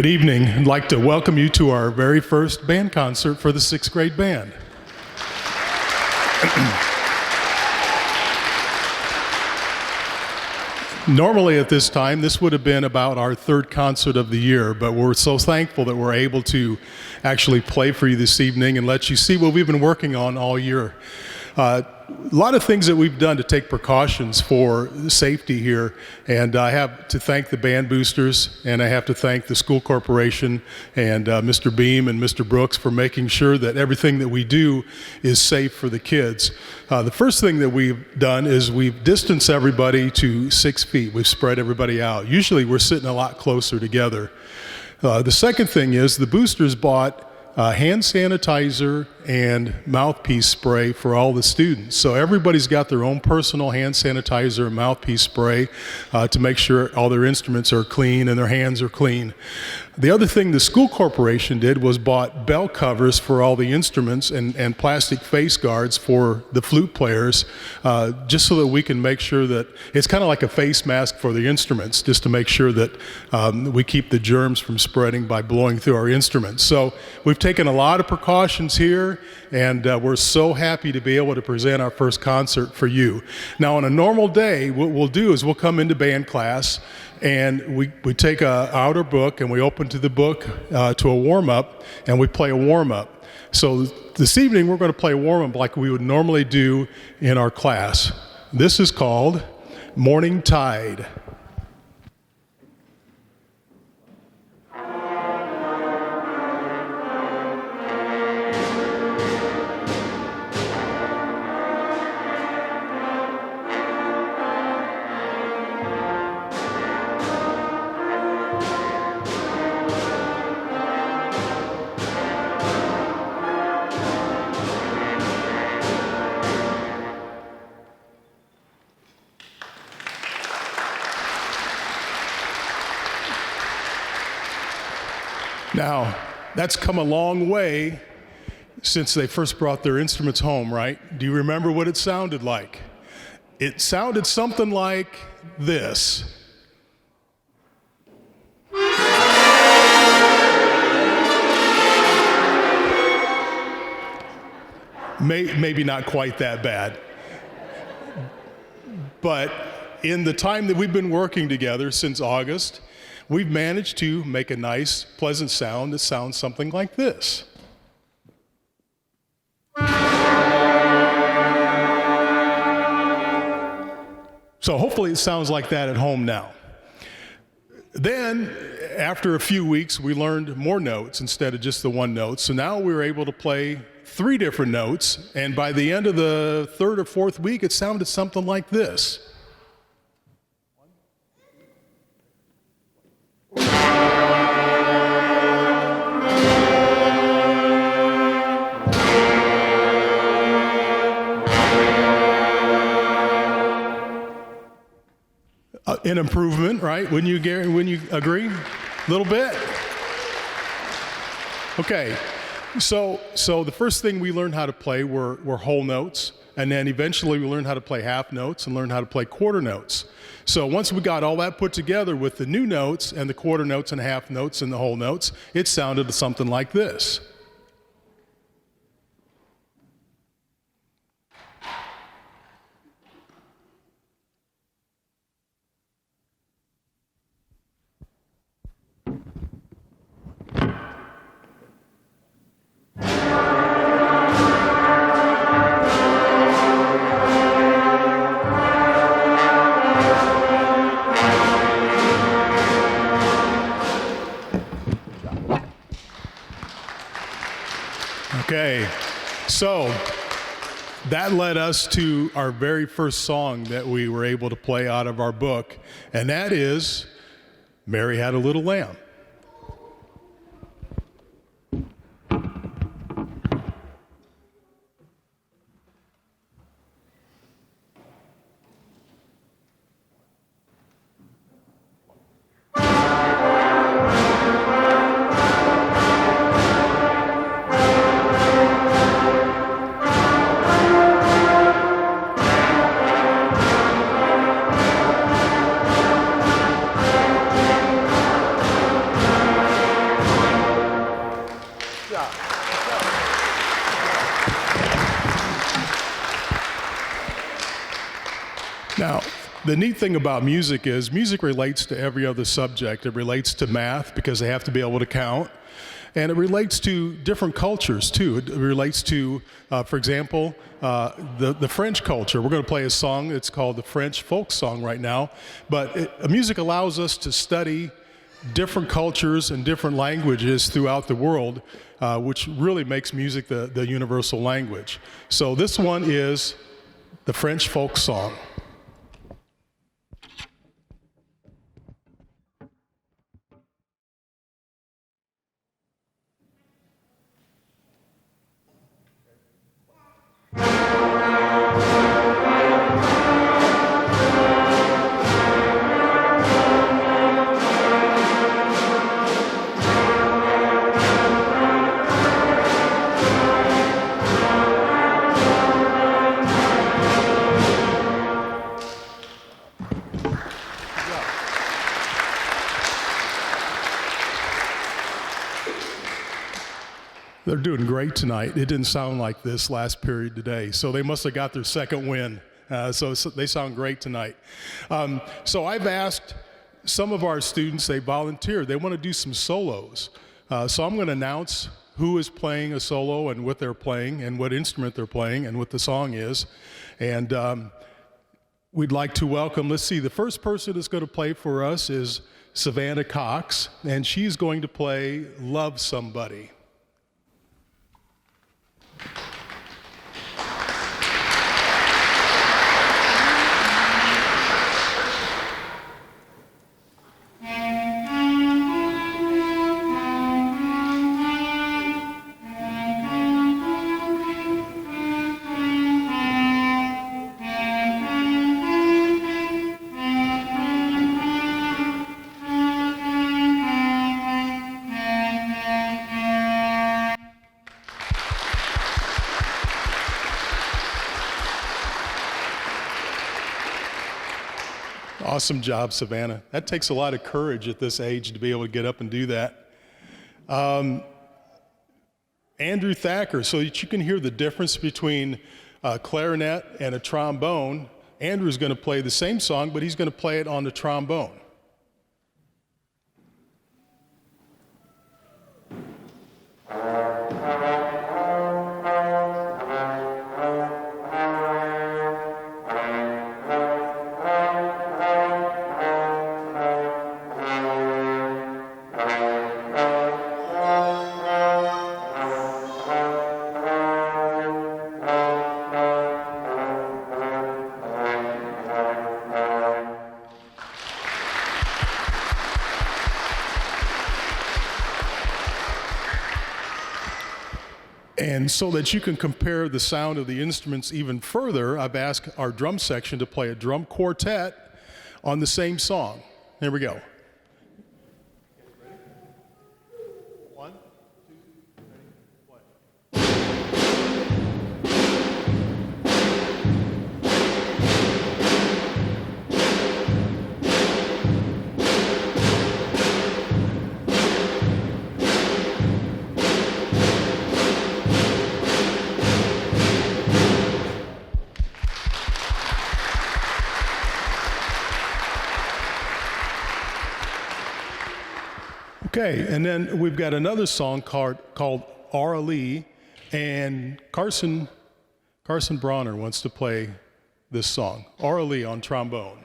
evening. I'd like to welcome you to our very first band concert for the 6th grade band. Normally at this time, this would have been about our third concert of the year, but we're so thankful that we're able to actually play for you this evening and let you see what we've been working on all year. A lot of things that we've done to take precautions for safety here, and I have to thank the band boosters, and I have to thank the school corporation and Mr. Beam and Mr. Brooks for making sure that everything that we do is safe for the kids. The first thing that we've done is we've distanced everybody to 6 feet. We've spread everybody out. Usually we're sitting a lot closer together. The second thing is the boosters bought hand sanitizer and mouthpiece spray for all the students. So everybody's got their own personal hand sanitizer and mouthpiece spray to make sure all their instruments are clean and their hands are clean. The other thing the school corporation did was bought bell covers for all the instruments and plastic face guards for the flute players, just so that we can make sure that it's kind of like a face mask for the instruments, just to make sure that we keep the germs from spreading by blowing through our instruments. So we've taken a lot of precautions here, and we're so happy to be able to present our first concert for you. Now, on a normal day, what we'll do is we'll come into band class, and we take a outer book and we open to the book to a warm-up, and we play a warm-up. So this evening we're going to play a warm-up like we would normally do in our class. This is called Morning Tide. Now, that's come a long way since they first brought their instruments home, right? Do you remember what it sounded like? It sounded something like this. Maybe not quite that bad. But in the time that we've been working together since August, we've managed to make a nice, pleasant sound that sounds something like this. So hopefully it sounds like that at home now. Then, after a few weeks, we learned more notes instead of just the one note. So now we were able to play 3 different notes, and by the end of the 3rd or 4th week, it sounded something like this. An improvement, right? Wouldn't you agree? A little bit? Okay, so the first thing we learned how to play were whole notes, and then eventually we learned how to play half notes and learned how to play quarter notes. So once we got all that put together with the new notes and the quarter notes and half notes and the whole notes, it sounded something like this. Okay, so that led us to our very first song that we were able to play out of our book, and that is Mary Had a Little Lamb. Now, the neat thing about music is music relates to every other subject. It relates to math because they have to be able to count. And it relates to different cultures too. It relates to, for example, the French culture. We're going to play a song. It's called the French folk song right now. But music allows us to study different cultures and different languages throughout the world, which really makes music the universal language. So this one is the French folk song. They're doing great tonight. It didn't sound like this last period today, so they must have got their second win. So they sound great tonight. So I've asked some of our students, they volunteered, they want to do some solos. So I'm going to announce who is playing a solo and what they're playing and what instrument they're playing and what the song is. And we'd like to welcome, let's see, the first person that's going to play for us is Savannah Cox, and she's going to play Love Somebody. Awesome job, Savannah. That takes a lot of courage at this age to be able to get up and do that. Andrew Thacker, so that you can hear the difference between a clarinet and a trombone, Andrew's going to play the same song, but he's going to play it on the trombone. And so that you can compare the sound of the instruments even further, I've asked our drum section to play a drum quartet on the same song. Here we go. One, two, ready, Okay, and then we've got another song called Aura Lee, and Carson Bronner wants to play this song, Aura Lee on trombone.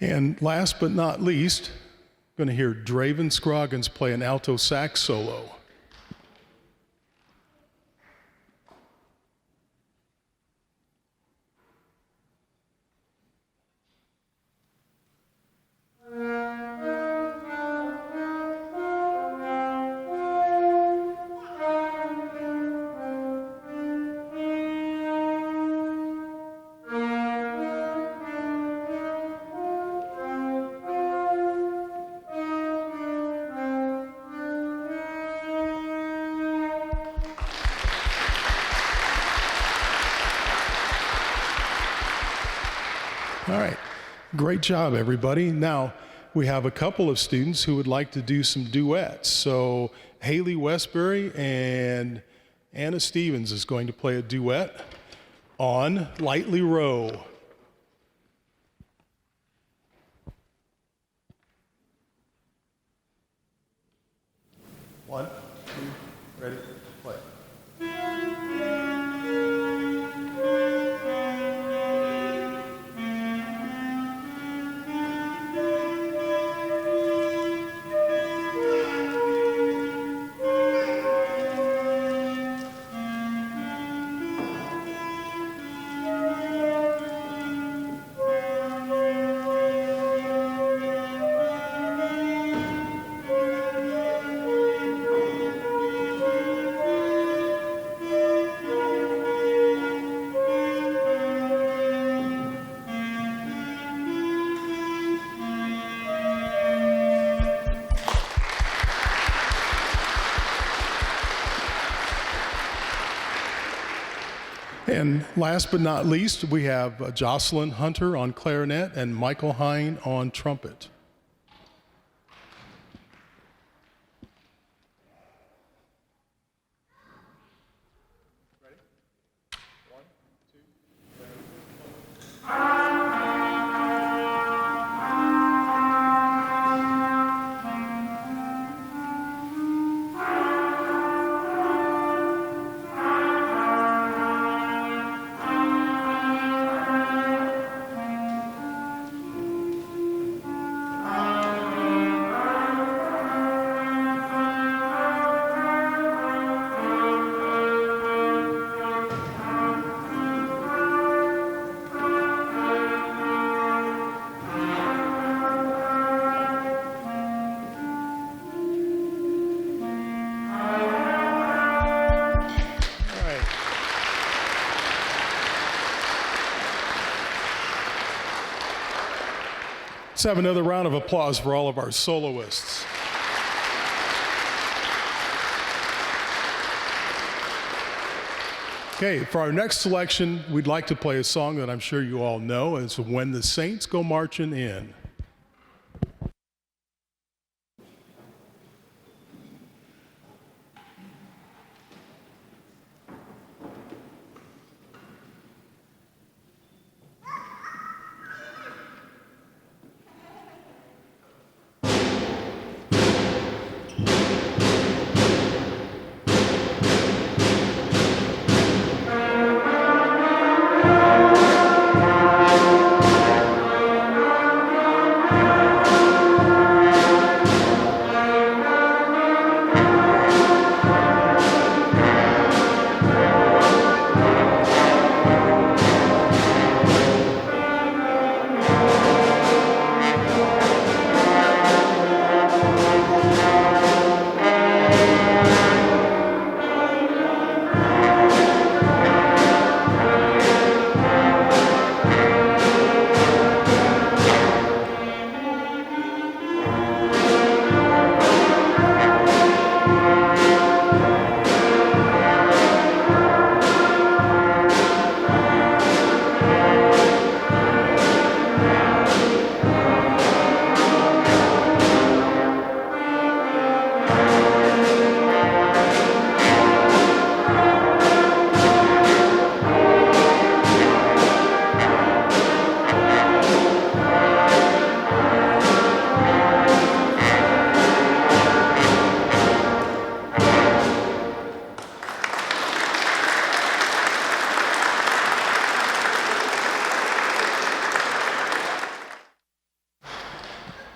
And last but not least, going to hear Draven Scroggins play an alto sax solo. All right. Great job, everybody. Now, we have a couple of students who would like to do some duets. So Haley Westbury and Anna Stevens is going to play a duet on Lightly Row. One, two, ready, play. And last but not least, we have Jocelyn Hunter on clarinet and Michael Hine on trumpet. Ready? One, two, three. Let's have another round of applause for all of our soloists. Okay, for our next selection, we'd like to play a song that I'm sure you all know. It's When the Saints Go Marching In.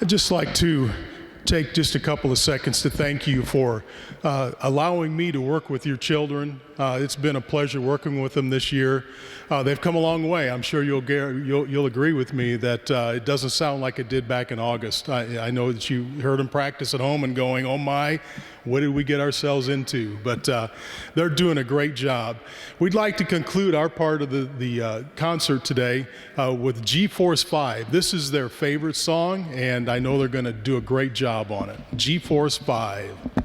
I'd just like to take just a couple of seconds to thank you for allowing me to work with your children. It's been a pleasure working with them this year. They've come a long way. I'm sure you'll agree with me that it doesn't sound like it did back in August. I know that you heard them practice at home and going, oh my, what did we get ourselves into? But they're doing a great job. We'd like to conclude our part of the concert today with G-Force 5. This is their favorite song, and I know they're going to do a great job on it. G-Force 5.